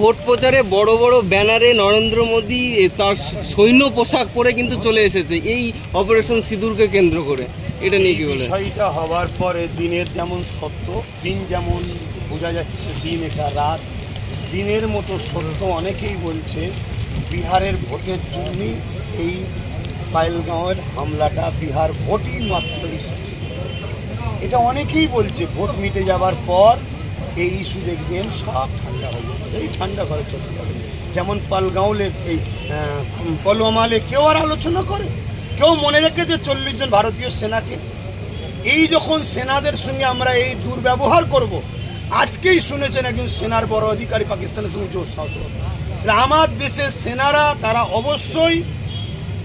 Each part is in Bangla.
ভোট প্রচারে বড় বড় ব্যানারে নরেন্দ্র মোদী তার সৈন্য পোশাক পরে কিন্তু চলে এসেছে এই অপারেশন সিঁদুরকে কেন্দ্র করে, এটা নিয়ে কি বলে? বিষয়টা হওয়ার পরে দিনের যেমন সত্য, দিন যেমন বোঝা যাচ্ছে দিন এটা রাত, দিনের মতো সত্য অনেকেই বলছে বিহারের ভোটের জন্যই এই পায়েলগাঁওয়ের হামলাটা, বিহার ভোটই মাত্র ইস্যু, এটা অনেকেই বলছে। ভোট মিটে যাবার পর এই ইস্যু দেখবেন সব ঠান্ডা হয়ে যাবে, এই ঠান্ডা ঘরে চলতে হবে। যেমন পালগাঁওলে এই পুলওয়ামালে কেউ আর আলোচনা করে? কেউ মনে রেখেছে 40 জন ভারতীয় সেনাকে? এই যখন সেনাদের সঙ্গে আমরা এই দুর্ব্যবহার করব, আজকেই শুনেছেন একজন সেনার বড় অধিকারী পাকিস্তানের সঙ্গে জোর সাহস। আমার দেশের সেনারা তারা অবশ্যই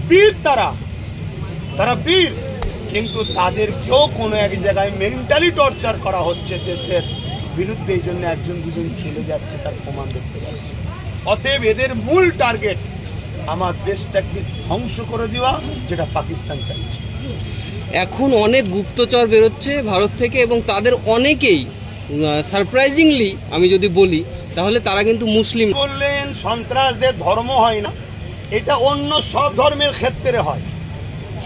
বীর, তারা বীর, কিন্তু তাদেরকেও কোনো এক জায়গায় মেন্টালি টর্চার করা হচ্ছে দেশের বিরুদ্ধে। এই জন্য একজন দুজন চলে যাচ্ছে, তার প্রমাণ দেখতে পাচ্ছি। অতএব এদের মূল টার্গেট আমার দেশটাকে ধ্বংস করে দেওয়া, যেটা পাকিস্তান চাইছে। এখন অনেক গুপ্তচর বেরোচ্ছে ভারত থেকে এবং তাদের অনেকেই সারপ্রাইজিংলি আমি যদি বলি তাহলে তারা কিন্তু মুসলিম। বললেন সন্ত্রাসদের ধর্ম হয় না, এটা অন্য সব ধর্মের ক্ষেত্রে হয়।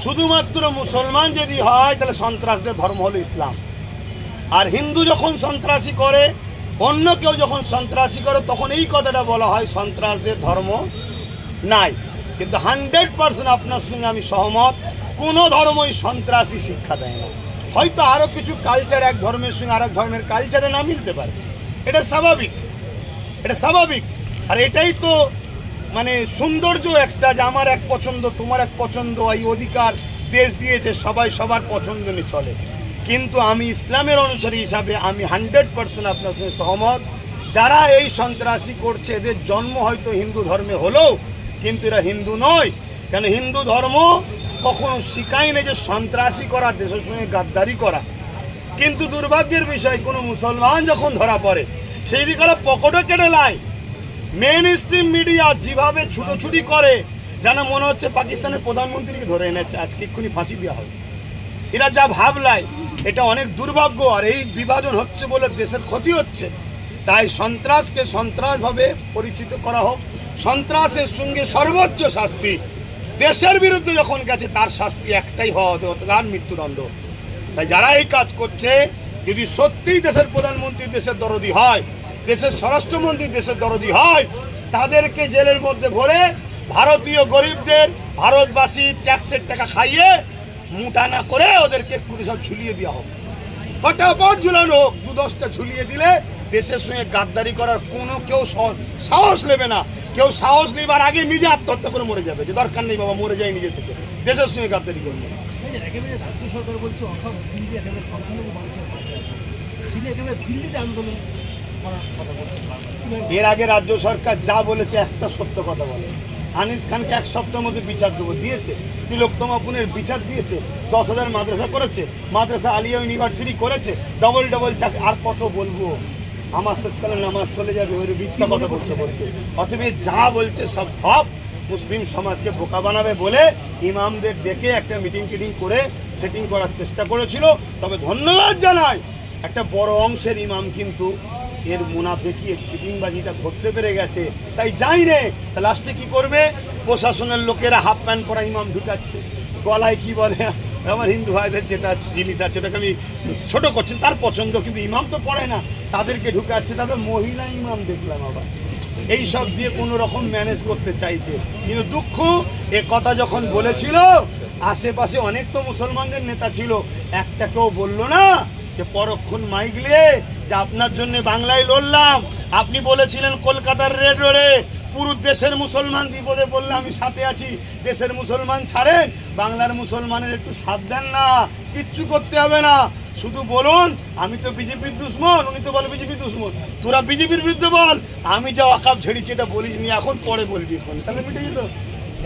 শুধুমাত্র মুসলমান যদি হয় তাহলে সন্ত্রাসদের ধর্ম হলো ইসলাম। আর হিন্দু যখন সন্ত্রাসী করে, অন্য কেউ যখন সন্ত্রাসী করে, তখন এই কথাটা বলা হয় সন্ত্রাসদের ধর্ম নাই। কিন্তু 100% আপনার সঙ্গে আমি সহমত, কোনো ধর্মই সন্ত্রাসী শিক্ষা দেয় না। হয়তো আরও কিছু কালচার এক ধর্মের সঙ্গে আরেক ধর্মের কালচারে না মিলতে পারে, এটা স্বাভাবিক, এটা স্বাভাবিক। আর এটাই তো মানে সৌন্দর্য একটা, যে আমার এক পছন্দ তোমার এক পছন্দ, এই অধিকার দেশ দিয়েছে, সবাই সবার পছন্দ নিয়ে চলে। কিন্তু আমি ইসলামের অনুসারী হিসাবে আমি 100% আপনার সঙ্গে সহমত। যারা এই সন্ত্রাসী করছে এদের জন্ম হয়তো হিন্দু ধর্মে হলেও কিন্তু এরা হিন্দু নয়। কেন হিন্দু ধর্ম কখনো শিখায় না যে সন্ত্রাসী করা, দেশের সঙ্গে গাদ্দারি করা। কিন্তু দুর্ভাগ্যের বিষয়, কোনো মুসলমান যখন ধরা পড়ে সেই দিকে ওরা পকেটও কেটে নেয়। মেন স্ট্রিম মিডিয়া যেভাবে ছুটোছুটি করে, যেন মনে হচ্ছে পাকিস্তানের প্রধানমন্ত্রীকে ধরে এনেছে, আজকে এক্ষুনি ফাঁসি দেওয়া হবে। এরা যা ভাবলায়, এটা অনেক দুর্ভাগ্য। আর এই বিভাজন হচ্ছে বলে দেশের ক্ষতি হচ্ছে। তাই সন্ত্রাসকে সন্ত্রাসভাবে পরিচিত করা হোক, সন্ত্রাসের সঙ্গে সর্বোচ্চ শাস্তি। দেশের বিরুদ্ধে যখন গেছে তার শাস্তি একটাই হওয়া তার মৃত্যুদণ্ড। তাই যারা এই কাজ করছে, যদি সত্যিই দেশের প্রধানমন্ত্রী দেশের দরদি হয়, দেশের স্বরাষ্ট্রমন্ত্রী দেশের দরদি হয়, তাদেরকে জেলের মধ্যে ভরে ভারতীয় গরিবদের, ভারতবাসী ট্যাক্সের টাকা খাইয়ে মুটা না করে ওদেরকে পুরো সব ঝুলিয়ে দেওয়া হোক, ফটাফট ঝুলানো হোক। 2-10টা ঝুলিয়ে দিলে দেশের সঙ্গে গাদ্দারি করার কোনো কেউ সাহস নেবে না। কেউ সাহস নেবার আগে নিজে আত্মহত্যা করে মরে যাবে, যে দরকার নেই বাবা, মরে যায় নিজে থেকে, দেশের সঙ্গে গাদ্দারি করবে। এর আগে রাজ্য সরকার যা বলেছে একটা সত্য কথা বলে। আনিস খানকে 1 সপ্তাহের মধ্যে বিচার দেবো দিয়েছে, তিলোত্তমা পুনের বিচার দিয়েছে, 10,000 মাদ্রাসা করেছে, মাদ্রাসা আলিয়া ইউনিভার্সিটি করেছে, ডবল চাকরি। আর কত বলবো? আমার শেষকালে নামাজ চলে যাবে, ওই মিথ্যা কথা বলছে। অতএব যা বলছে সব মুসলিম সমাজকে বোকা বানাবে বলে ইমামদের ডেকে একটা মিটিং করে সেটিং করার চেষ্টা করেছিল। তবে ধন্যবাদ জানাই, একটা বড় অংশের ইমাম কিন্তু এর মুনাফিকি, চিটিংবাজিটা করতে পেরে গেছে। তাই যাই নে, লাস্টে কি করবে? প্রশাসনের লোকেরা হাফ প্যান্ট পরা ইমাম ঢুকাচ্ছে, গলায় কি বলে, আমার হিন্দু ভাইদের যেটা জিনিস আছে ওটাকে আমি ছোট করছেন, তার পছন্দ, কিন্তু ইমাম তো পড়ে না, তাদেরকে ঢুকাচ্ছে। তবে মহিলা ইমাম দেখলাম আবার, এই সব দিয়ে কোনো রকম ম্যানেজ করতে চাইছে। কিন্তু দুঃখ, এ কথা যখন বলেছিল আশেপাশে অনেক তো মুসলমানদের নেতা ছিল, একটা কেউ বললো না যে পরক্ষণ মাইকলে যে আপনার জন্য বাংলায় লড়লাম, আপনি বলেছিলেন কলকাতার রেড রোডে পুরো দেশের মুসলমান বিপদে বললে আমি সাথে আছি, দেশের মুসলমান ছাড়েন, বাংলার মুসলমানের একটু সাথ দেন না, কিচ্ছু করতে হবে না, শুধু বলুন আমি তো বিজেপির দুশ্মন। উনি তো বলে বিজেপির দুশ্মন, তোরা বিজেপির বিরুদ্ধে বল, আমি যা ওয়াকাফ ঝেড়েছি এটা বলিস নি, এখন পরে বলবি, এখন তাহলে মিটে যেত।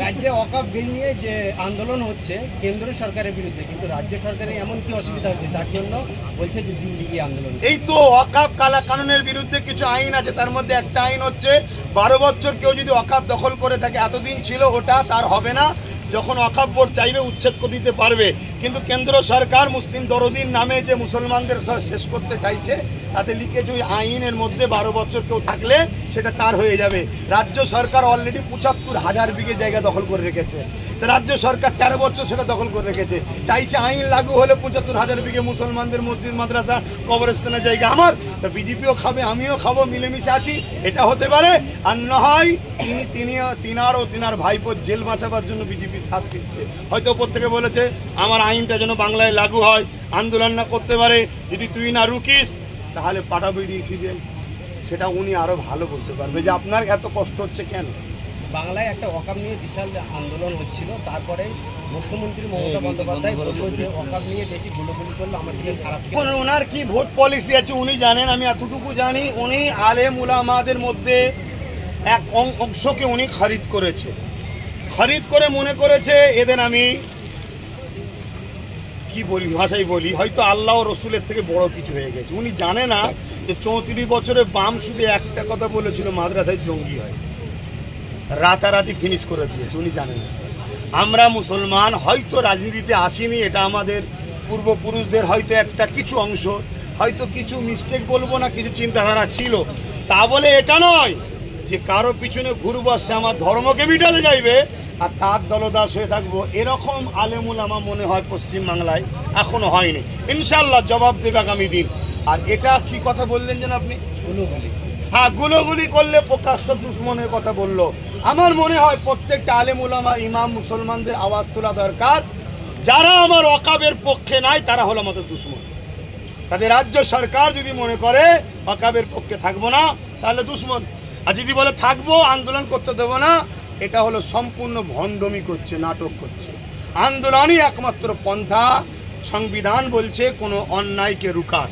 রাজ্যে ওয়াকাফ বিল নিয়ে যে আন্দোলন হচ্ছে কেন্দ্র সরকারের বিরুদ্ধে, কিন্তু রাজ্য সরকারের এমন কি অসুবিধা হচ্ছে তার জন্য বলছে যে দিল্লি আন্দোলন। এই তো ওয়াকাফ কালা কানুনের বিরুদ্ধে কিছু আইন আছে, তার মধ্যে একটা আইন হচ্ছে 12 বছর কেউ যদি ওয়াকাফ দখল করে থাকে, এতদিন ছিল ওটা তার হবে না, যখন ওয়াকফ বোর্ড চাইবে উচ্ছেদ করে দিতে পারবে, কিন্তু কেন্দ্র সরকার মুসলিম দরদির নামে যে মুসলমানদের শেষ করতে চাইছে তাতে লিখেছে ওই আইনের মধ্যে 12 বছর কেউ থাকলে সেটা তার হয়ে যাবে। রাজ্য সরকার অলরেডি 75,000 বিঘে জায়গা দখল করে রেখেছে, তো রাজ্য সরকার 13 বছর সেটা দখল করে রেখেছে, চাইছে আইন লাগু হলে 75,000 বিঘে মুসলমানদের মসজিদ মাদ্রাসা কবরস্থানের জায়গা আমার, তো বিজেপিও খাবে আমিও খাবো, মিলেমিশে আছি, এটা হতে পারে। আর না হয় তিনার ভাইপোর জেল বাঁচাবার জন্য বিজেপি সাথ দিচ্ছে, হয়তো ওপর থেকে বলেছে আমার আইনটা যেন বাংলায় লাগু হয়, আন্দোলন না করতে পারে, যদি তুই না রুকিস তাহলে পাঠাবি ডিসিশন, সেটা উনি আরো ভালো বলতে পারবে যে আপনার এত কষ্ট হচ্ছে কেন। বাংলায় একটা ওয়াকফ নিয়ে বিশাল আন্দোলন হচ্ছিল, তারপরে মুখ্যমন্ত্রী মমতা বন্দ্যোপাধ্যায় বলল যে ওয়াকফ নিয়ে বেশি গুলোগুলি করলে আমার দিকে খারাপ। ওনার কি ভোট পলিসি আছে উনি জানেন, আমি এতটুকু জানি উনি আলেম উলামাদের মধ্যে এক অংশকে উনি খরিদ করেছে, খরিদ করে মনে করেছে এদের আমি কি বলি ভাষায় বলি হয়তো আল্লাহ রসুলের থেকে বড় কিছু হয়ে গেছে। উনি জানে না যে 34 বছরে বাম শুধু একটা কথা বলেছিল মাদ্রাসায় জঙ্গি হয়, রাতারাতি ফিনিশ করে দিয়েছে, উনি জানেন না। আমরা মুসলমান হয়তো রাজনীতিতে আসিনি, এটা আমাদের পূর্বপুরুষদের হয়তো একটা কিছু অংশ, হয়তো কিছু মিস্টেক বলবো না, কিছু চিন্তাধারা ছিল, তা বলে এটা নয় যে কারো পিছনে ঘুরবো সে আমার ধর্মকে মিটাতে যাইবে আর তার দলদাস হয়ে থাকবো, এরকম আলেমুল আমার মনে হয় পশ্চিমবাংলায় এখনো হয়নি। ইনশাল্লাহ জবাব দেবে আগামী দিন। আর এটা কি কথা বললেন যেন আপনি, হ্যাঁ গুলোগুলি করলে প্রকাশ্য দুশ্মনের কথা বললো। আমার মনে হয় প্রত্যেকটা আলেম উলামা ইমাম মুসলমানদের আওয়াজ তোলা দরকার, যারা আমার ওয়াকফের পক্ষে নাই তারা হলো আমাদের দুশ্মন। তাদের রাজ্য সরকার যদি মনে করে ওয়াকফের পক্ষে থাকবো না তাহলে দুশ্মন, আর যদি বলে থাকবো আন্দোলন করতে দেবো না, এটা হলো সম্পূর্ণ ভণ্ডমি করছে, নাটক করছে। আন্দোলনই একমাত্র পন্থা, সংবিধান বলছে কোনো অন্যায়কে রুকার।